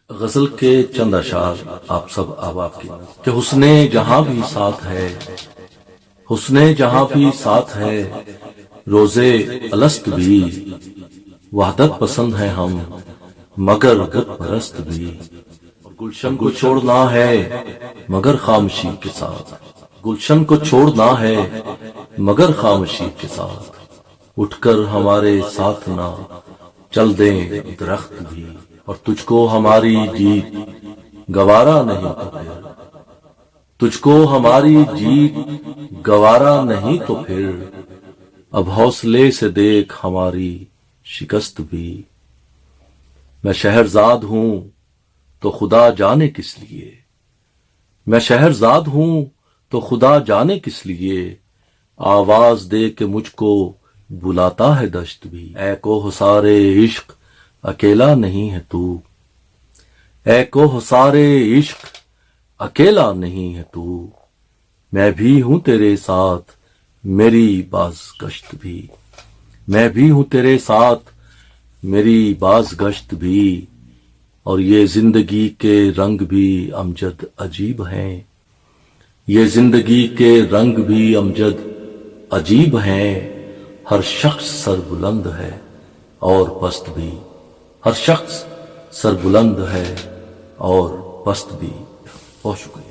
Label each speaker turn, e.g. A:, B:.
A: غزل کے چند اشعار آپ سب احباب کی کہ حسن جہاں بھی ساتھ ہے، حسن جہاں بھی ساتھ ہے، روزے الست بھی، وحدت پسند ہے ہم مگر بت پرست بھی، گلشن کو چھوڑنا ہے مگر خاموشی کے ساتھ، گلشن کو چھوڑنا ہے مگر خاموشی کے ساتھ، اٹھ کر ہمارے ساتھ نہ چل دیں درخت بھی، اور تجھ کو ہماری جیت گوارا نہیں تو پھر، تجھ کو ہماری جیت گوارا نہیں تو پھر، اب حوصلے سے دیکھ ہماری شکست بھی، میں شہرزاد ہوں تو خدا جانے کس لیے، میں شہرزاد ہوں تو خدا جانے کس لیے، آواز دے کے مجھ کو بلاتا ہے دشت بھی، اے کوہ عشق اکیلا نہیں ہے تو، اے کوہ عشق اکیلا نہیں ہے تو، میں بھی ہوں تیرے ساتھ میری باز گشت بھی، میں بھی ہوں تیرے ساتھ میری باز گشت بھی، اور یہ زندگی کے رنگ بھی امجد عجیب ہیں، یہ زندگی کے رنگ بھی امجد عجیب ہیں، ہر شخص سر بلند ہے اور پست بھی، ہر شخص سر بلند ہے اور پست بھی۔ بہت شکریہ۔